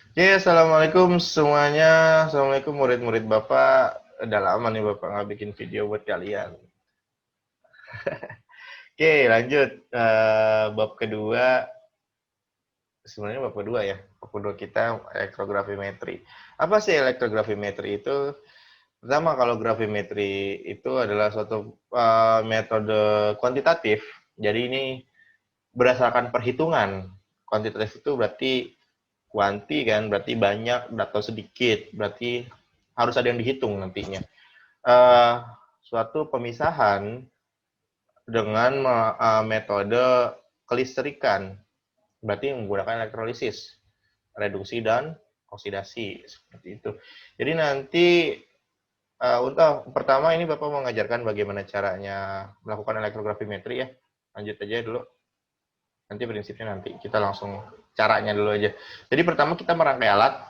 Oke, assalamualaikum semuanya. Assalamualaikum murid-murid Bapak. Udah lama nih Bapak nggak bikin video buat kalian. Oke, lanjut. Bab kedua, sebenarnya bab kedua ya. Bab kedua kita elektrografimetri. Apa sih elektrografimetri itu? Pertama, kalau grafimetri itu adalah suatu metode kuantitatif. Jadi ini berdasarkan perhitungan. Kuantitatif itu berarti kuanti kan, berarti banyak atau sedikit, berarti harus ada yang dihitung nantinya. eh, Suatu pemisahan dengan metode kelistrikan, berarti menggunakan elektrolisis, reduksi dan oksidasi seperti itu. Jadi nanti untuk pertama ini Bapak mengajarkan bagaimana caranya melakukan elektrografimetri ya. Lanjut aja dulu. Nanti prinsipnya nanti kita langsung caranya dulu aja. Jadi pertama kita merangkai alat,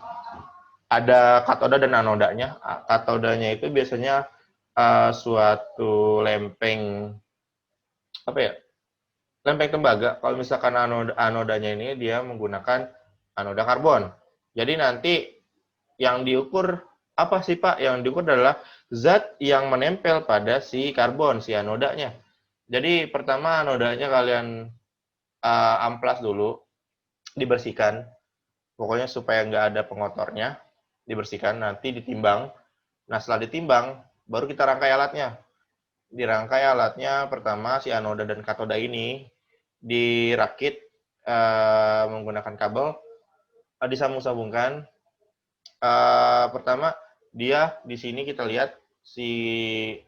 ada katoda dan anodanya. Katodanya itu biasanya suatu lempeng apa ya? Lempeng tembaga. Kalau misalkan anodanya ini dia menggunakan anoda karbon. Jadi nanti yang diukur apa sih Pak? Yang diukur adalah zat yang menempel pada si karbon, si anodanya. Jadi pertama anodanya kalian amplas dulu, dibersihkan. Pokoknya supaya nggak ada pengotornya, dibersihkan, nanti ditimbang. Nah setelah ditimbang, baru kita rangkai alatnya. Dirangkai alatnya pertama si anoda dan katoda ini dirakit menggunakan kabel, disambung-sambungkan. Pertama dia di sini kita lihat si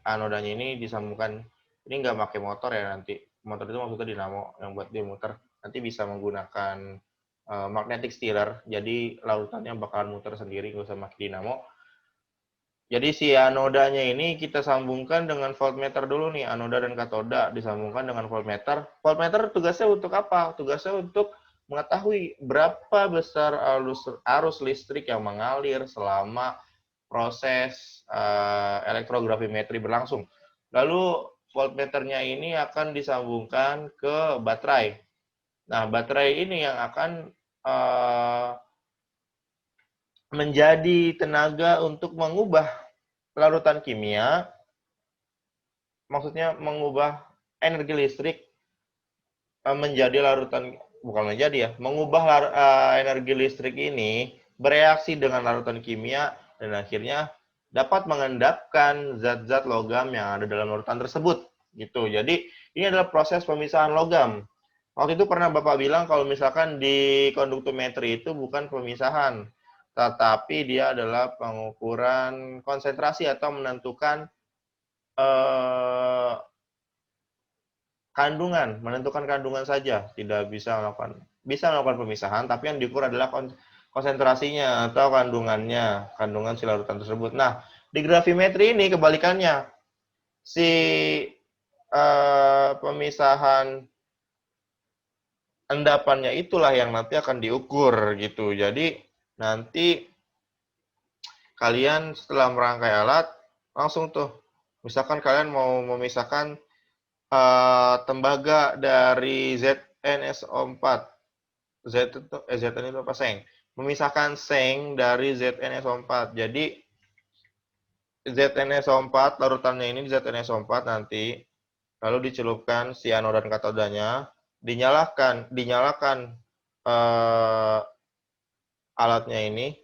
anodanya ini disambungkan. Ini nggak pakai motor ya nanti. Motor itu maksudnya dinamo yang buat dia muter. Nanti bisa menggunakan magnetic stirrer. Jadi larutannya bakalan muter sendiri, nggak usah pakai dinamo. Jadi si anodanya ini kita sambungkan dengan voltmeter dulu nih, anoda dan katoda disambungkan dengan voltmeter. Voltmeter tugasnya untuk apa? Tugasnya untuk mengetahui berapa besar arus listrik yang mengalir selama proses elektrografimetri berlangsung. Lalu voltmeternya ini akan disambungkan ke baterai. Nah, baterai ini yang akan menjadi tenaga untuk mengubah larutan kimia, maksudnya mengubah energi listrik menjadi larutan, bukan menjadi ya, mengubah energi listrik ini bereaksi dengan larutan kimia dan akhirnya dapat mengendapkan zat-zat logam yang ada dalam larutan tersebut gitu. Jadi ini adalah proses pemisahan logam. Waktu itu pernah Bapak bilang kalau misalkan di konduktometri itu bukan pemisahan, tetapi dia adalah pengukuran konsentrasi atau menentukan eh, kandungan, menentukan kandungan saja, tidak bisa melakukan pemisahan, tapi yang diukur adalah konsentrasinya atau kandungannya, kandungan si larutan tersebut. Nah, di grafimetri ini kebalikannya, si pemisahan endapannya itulah yang nanti akan diukur gitu. Jadi nanti kalian setelah merangkai alat langsung tuh, misalkan kalian mau memisahkan tembaga dari ZnSO4. Zn itu apa? Seng. Memisahkan seng dari ZnSO4. Jadi ZnSO4 larutannya ini ZnSO4 nanti lalu dicelupkan si anod dan katodanya, dinyalakan eh, alatnya ini,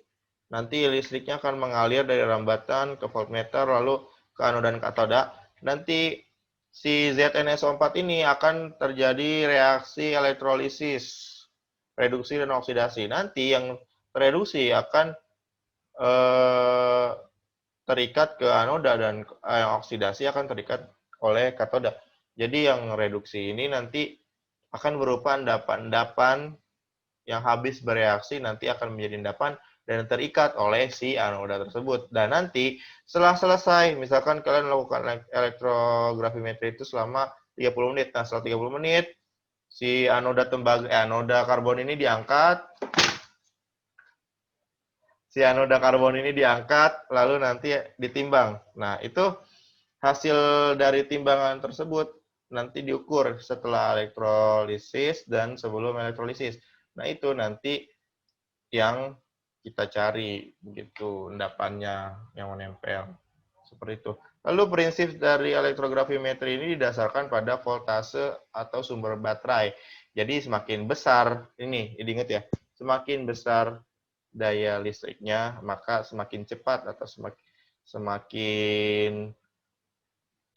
nanti listriknya akan mengalir dari rambatan ke voltmeter lalu ke anod dan katoda. Nanti si ZnSO4 ini akan terjadi reaksi elektrolisis, reduksi dan oksidasi. Nanti yang tereduksi akan eh, terikat ke anoda dan yang oksidasi akan terikat oleh katoda. Jadi yang reduksi ini nanti akan berupa endapan-endapan yang habis bereaksi nanti akan menjadi endapan dan terikat oleh si anoda tersebut. Dan nanti setelah selesai, misalkan kalian melakukan elektrografimetri itu selama 30 menit. Nah, setelah 30 menit, si anoda karbon ini diangkat, lalu nanti ditimbang. Nah, itu hasil dari timbangan tersebut nanti diukur setelah elektrolisis dan sebelum elektrolisis. Nah, itu nanti yang kita cari begitu endapannya yang menempel. Seperti itu. Lalu prinsip dari elektrografimetri ini didasarkan pada voltase atau sumber baterai. Jadi semakin besar, ini diingat ya, semakin besar daya listriknya, maka semakin cepat atau semakin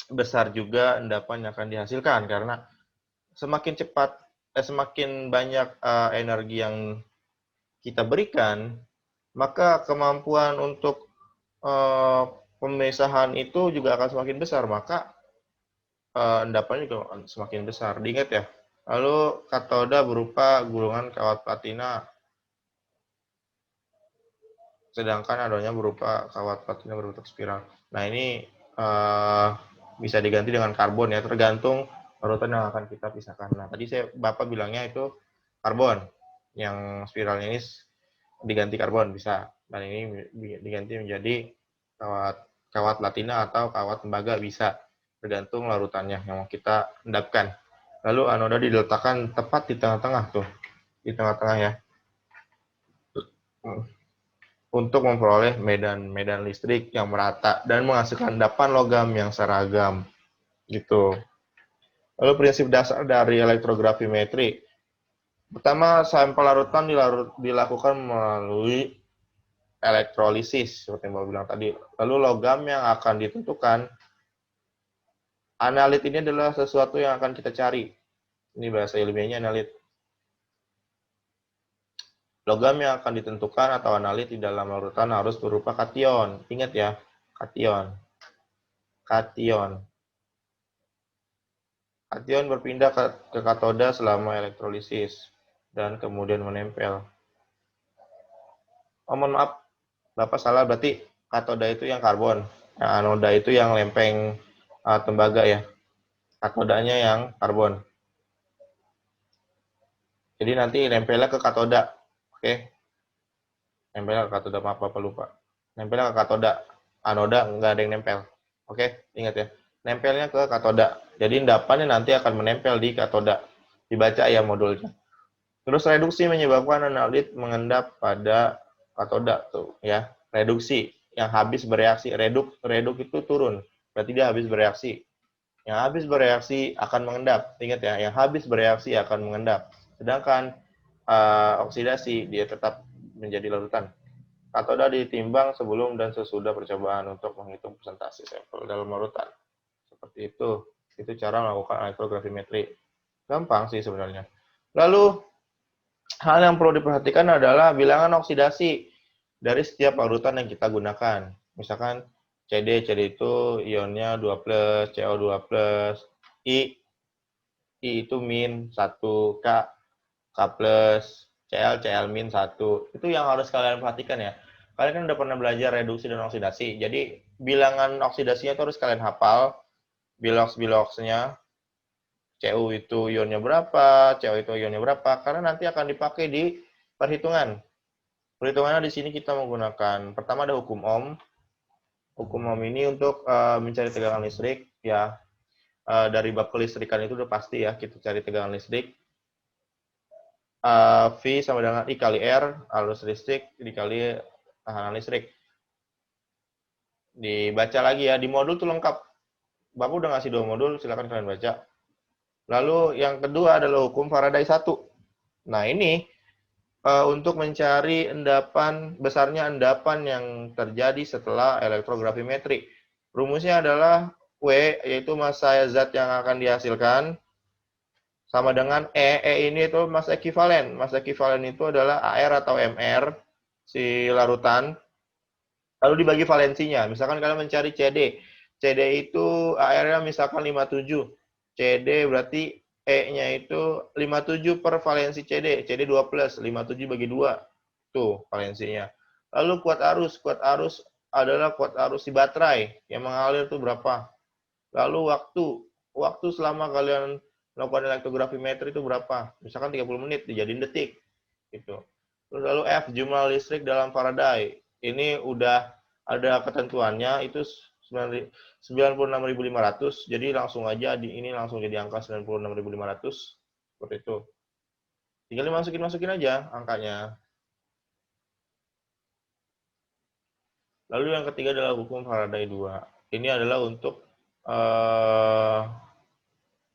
besar juga endapan yang akan dihasilkan. Karena semakin cepat, semakin banyak energi yang kita berikan, maka kemampuan untuk pemisahan itu juga akan semakin besar, maka endapannya juga akan semakin besar. Diingat ya. Lalu katoda berupa gulungan kawat platina, sedangkan anoda berupa kawat platina berbentuk spiral. Nah ini bisa diganti dengan karbon ya, tergantung larutan yang akan kita pisahkan. Nah tadi Bapak bilangnya itu karbon, yang spiralnya ini diganti karbon bisa, dan ini diganti menjadi kawat platina atau kawat tembaga bisa, tergantung larutannya yang mau kita endapkan. Lalu anoda diletakkan tepat di tengah-tengah tuh, di tengah-tengah ya, untuk memperoleh medan listrik yang merata dan menghasilkan endapan logam yang seragam gitu. Lalu prinsip dasar dari elektrografimetri, pertama sampel larutan dilakukan melalui elektrolisis seperti yang Bapak bilang tadi. Lalu logam yang akan ditentukan, analit ini adalah sesuatu yang akan kita cari. Ini bahasa ilmiahnya analit. Logam yang akan ditentukan atau analit di dalam larutan harus berupa kation. Ingat ya, kation. Kation. Kation berpindah ke katoda selama elektrolisis dan kemudian menempel. Oh, mohon maaf, Bapak salah, berarti katoda itu yang karbon. Nah, anoda itu yang lempeng tembaga ya. Katodanya yang karbon. Jadi nanti nempelnya ke katoda. Oke. Nempelnya ke katoda, maaf Bapak lupa. Nempelnya ke katoda. Anoda nggak ada yang nempel. Oke, ingat ya. Nempelnya ke katoda. Jadi endapannya nanti akan menempel di katoda. Dibaca ya modulnya. Terus reduksi menyebabkan analit mengendap pada katoda tuh ya. Reduksi yang habis bereaksi, reduk itu turun. Berarti dia habis bereaksi. Yang habis bereaksi akan mengendap. Ingat ya, yang habis bereaksi akan mengendap. Sedangkan oksidasi dia tetap menjadi larutan. Katoda ditimbang sebelum dan sesudah percobaan untuk menghitung persentase sampel dalam larutan. Seperti itu. Itu cara melakukan elektrografimetri. Gampang sih sebenarnya. Lalu hal yang perlu diperhatikan adalah bilangan oksidasi dari setiap larutan yang kita gunakan. Misalkan CD itu ionnya 2+, CO 2+, I itu min 1, K plus, Cl min 1. Itu yang harus kalian perhatikan ya. Kalian kan udah pernah belajar reduksi dan oksidasi. Jadi bilangan oksidasinya itu harus kalian hafal. Bilox-biloxnya, Cu itu ionnya berapa, Co itu ionnya berapa, karena nanti akan dipakai di perhitungan. Perhitungannya di sini kita menggunakan, pertama ada hukum Ohm. Hukum Ohm ini untuk mencari tegangan listrik, ya. Dari bab kelistrikan itu udah pasti ya, kita cari tegangan listrik. V sama dengan I kali R, arus listrik dikali tahanan listrik. Dibaca lagi ya, di modul tuh lengkap. Bapak udah ngasih 2 modul, silakan kalian baca. Lalu yang kedua adalah hukum Faraday 1. Nah ini untuk mencari besarnya endapan yang terjadi setelah elektrografimetri. Rumusnya adalah W, yaitu massa zat yang akan dihasilkan, sama dengan E. E ini itu massa ekivalen. Massa ekivalen itu adalah AR atau MR, si larutan. Lalu dibagi valensinya. Misalkan kalian mencari CD. CD itu AR-nya misalkan 57. CD berarti E-nya itu 57 per valensi CD. CD 2+, 57 bagi 2. Tuh valensinya. Lalu kuat arus. Kuat arus adalah kuat arus di baterai. Yang mengalir itu berapa. Lalu waktu. Waktu selama kalian melakukan elektrografimetri itu berapa. Misalkan 30 menit, dijadiin detik. Gitu. Terus lalu F, jumlah listrik dalam Faraday. Ini udah ada ketentuannya, itu 96.500, jadi langsung aja ini langsung jadi angka 96.500, seperti itu. Tinggal dimasukin aja angkanya. Lalu yang ketiga adalah hukum Faraday 2. Ini adalah untuk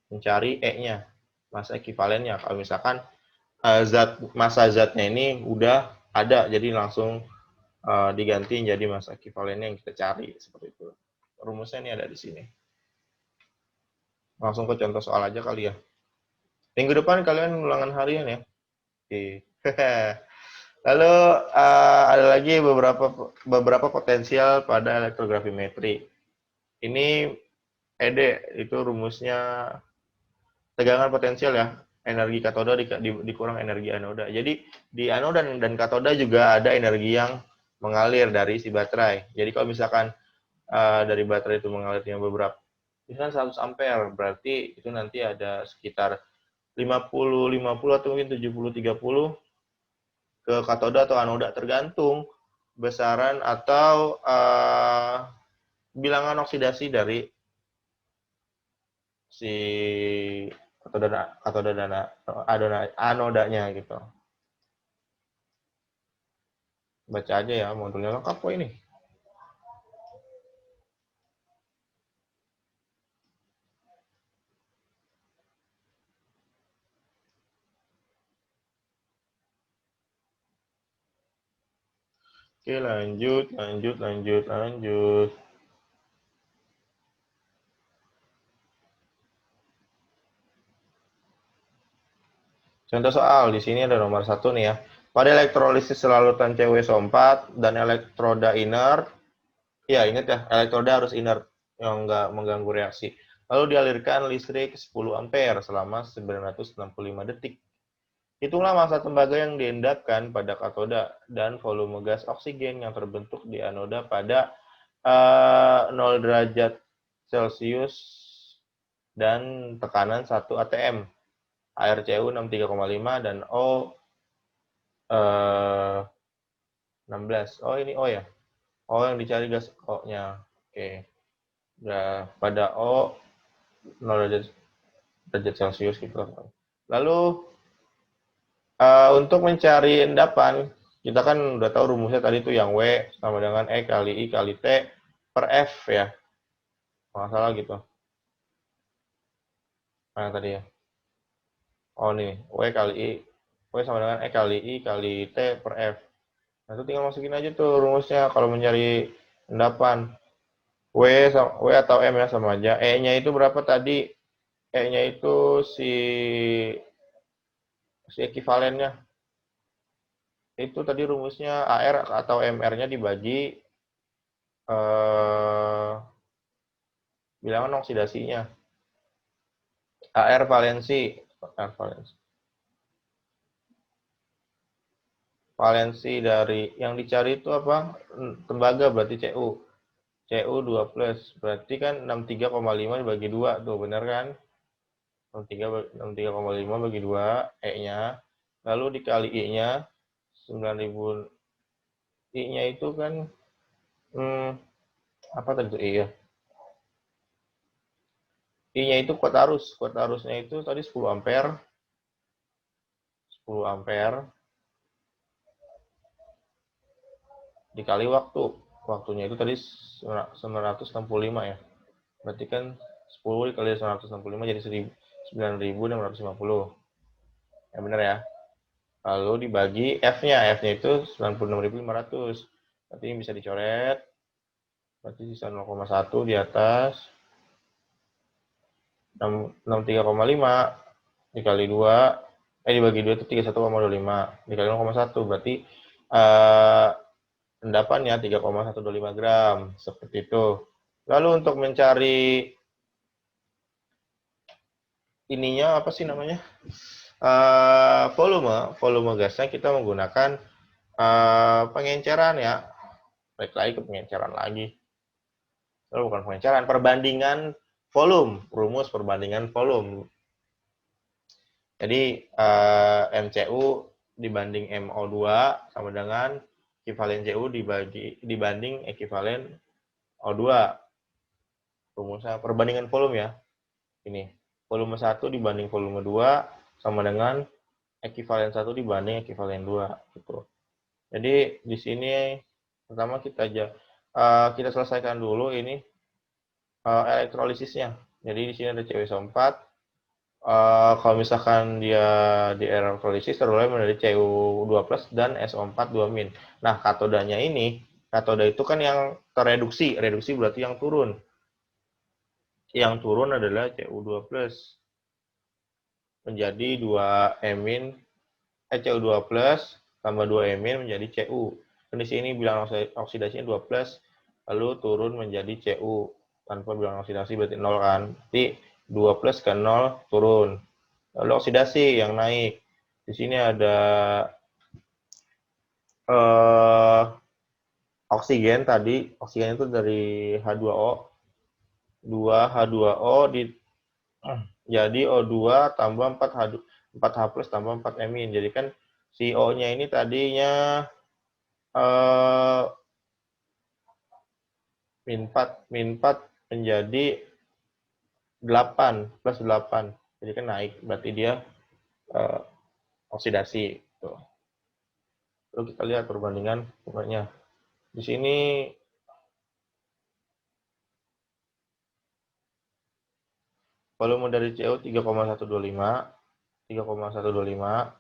mencari E-nya, massa ekivalennya. Kalau misalkan massa zatnya ini udah ada, jadi langsung diganti jadi massa ekivalennya yang kita cari, seperti itu. Rumusnya ini ada di sini. Langsung ke contoh soal aja kali ya. Minggu depan kalian ulangan harian ya. Oke. Lalu ada lagi beberapa potensial pada elektrografimetri. Ini ED itu rumusnya tegangan potensial ya, energi katoda dikurang energi anoda. Jadi di anoda dan katoda juga ada energi yang mengalir dari si baterai. Jadi kalau misalkan dari baterai itu mengalirnya beberapa, misalnya 100 ampere, berarti itu nanti ada sekitar 50-50 atau mungkin 70-30 ke katoda atau anoda, tergantung besaran atau bilangan oksidasi dari si katoda dan anodanya gitu. Baca aja ya, modulnya lengkap kok ini. Oke, lanjut. Contoh soal, di sini ada nomor 1 nih ya. Pada elektrolisis selalutan CW4 dan elektroda inert, ya ingat ya, elektroda harus inert, yang nggak mengganggu reaksi. Lalu dialirkan listrik 10 ampere selama 965 detik. Hitunglah massa tembaga yang diendapkan pada katoda dan volume gas oksigen yang terbentuk di anoda pada 0 derajat Celcius dan tekanan 1 atm. ARCU 63,5 dan O 16. Oh ini O ya. O yang dicari gas O-nya. Oke. Nah, pada O 0 derajat Celcius gitu. Lalu untuk mencari endapan, kita kan udah tahu rumusnya tadi tuh yang W sama dengan E kali I kali T per F ya. Nggak salah gitu. Mana tadi ya? Oh nih, W kali I. W sama dengan E kali I kali T per F. Nah itu tinggal masukin aja tuh rumusnya kalau mencari endapan. W atau M ya sama aja. E-nya itu berapa tadi? E-nya itu si ekivalennya. Itu tadi rumusnya AR atau MR-nya dibagi bilangan oksidasinya. AR valensi. Valensi dari yang dicari itu apa? Tembaga berarti CU. CU 2 plus. Berarti kan 63,5 dibagi 2 tuh, benar kan? 63,5 bagi 2 E-nya. Lalu dikali I-nya 9.000. I-nya itu kan apa tadi itu I ya? I-nya itu kuat arus. Kuat arusnya itu tadi 10 ampere. 10 ampere dikali waktu. Waktunya itu tadi 965 ya. Berarti kan 10 dikali 965 jadi 9.650. Ya benar ya. Lalu dibagi F-nya. F-nya itu 96.500. Berarti ini bisa dicoret. Berarti sisa 0,1 di atas. 63,5 dikali 2. Dibagi 2 itu 31,25. Dikali 0,1. Berarti endapannya 3,125 gram. Seperti itu. Lalu untuk mencari ininya apa sih namanya? Volume gasnya kita menggunakan pengenceran ya. Balik lagi ke pengenceran lagi. Lalu bukan pengenceran, perbandingan volume, rumus perbandingan volume. Jadi MCU dibanding MO2 sama dengan ekivalen CU dibanding ekivalen O2. Rumusnya perbandingan volume ya. Ini volume 1 dibanding volume 2 sama dengan ekivalen 1 dibanding ekivalen 2 gitu. Jadi di sini pertama kita aja kita selesaikan dulu ini elektrolisisnya. Jadi di sini ada CuSO4. Kalau misalkan dia di elektrolisis teroleh menjadi Cu2+ dan SO4 2-. Nah, katodanya ini, katoda itu kan yang tereduksi, reduksi berarti yang turun. Yang turun adalah Cu2+ menjadi 2-, Cu2+ tambah 2-, menjadi Cu. Dan di sini bilangan oksidasinya 2+, lalu turun menjadi Cu. Tanpa bilangan oksidasi berarti 0 kan. Jadi 2+ ke 0 turun. Lalu oksidasi yang naik. Di sini ada oksigen tadi. Oksigen itu dari H2O. 2H2O jadi O2 tambah 4H+ tambah 4-. Jadi kan si O-nya ini tadinya -4 menjadi 8 plus 8. Jadi kan naik, berarti dia oksidasi. Tuh. Lalu kita lihat perbandingan pokoknya. Di sini volume dari Cu 3,125. 3,125.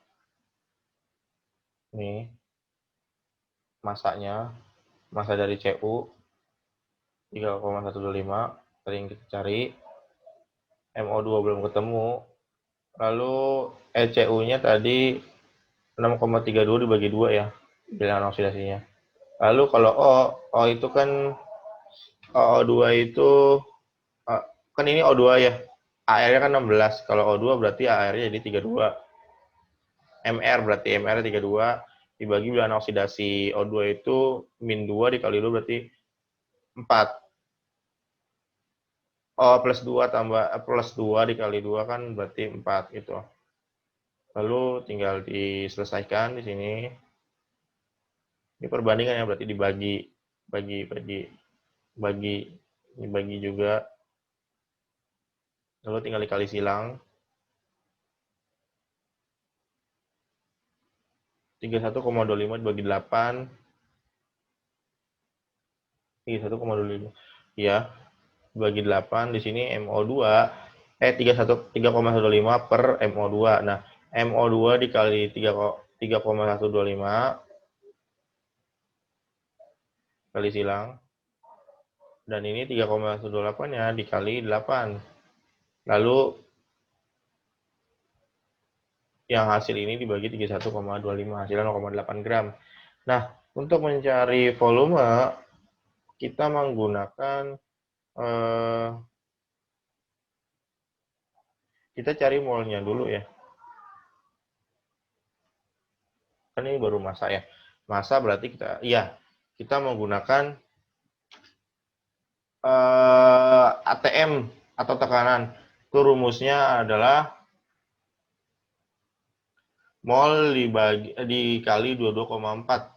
Nih masanya. Masa dari Cu 3,125. Tadi yang kita cari. MO2 belum ketemu. Lalu ECU-nya tadi 6,32 dibagi 2 ya. Bilangan oksidasinya. Lalu kalau O itu kan O2 itu kan ini O2 ya. AR-nya kan 16. Kalau O2 berarti AR-nya jadi 32. MR berarti MR 32 dibagi bilangan oksidasi O2 itu -2 dikali 2 berarti 4. O plus 2 tambah plus 2 dikali 2 kan berarti 4 gitu. Lalu tinggal diselesaikan di sini. Ini perbandingannya berarti dibagi juga. Lalu tinggal dikali silang. 31,25 dibagi 8. 31,25. Ya, bagi 8 di sini MO2 3,125 per MO2. Nah, MO2 dikali 3,125 kali silang. Dan ini 3,128-nya dikali 8. Lalu yang hasil ini dibagi 31,25, hasilnya 0,8 gram. Nah, untuk mencari volume kita menggunakan kita cari molnya dulu ya. Kan ini baru massa ya. Massa berarti kita menggunakan ATM atau tekanan. Itu rumusnya adalah mol dikali 22,4.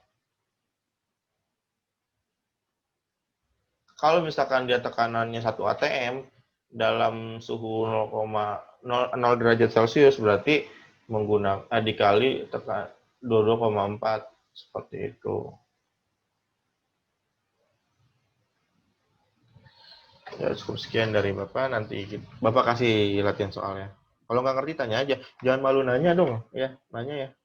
Kalau misalkan dia tekanannya 1 ATM dalam suhu 0 derajat Celcius berarti menggunakan dikali 22,4 seperti itu. Ya, cukup sekian dari Bapak. Nanti Bapak kasih latihan soalnya. Kalau nggak ngerti tanya aja. Jangan malu nanya dong, ya, nanya ya.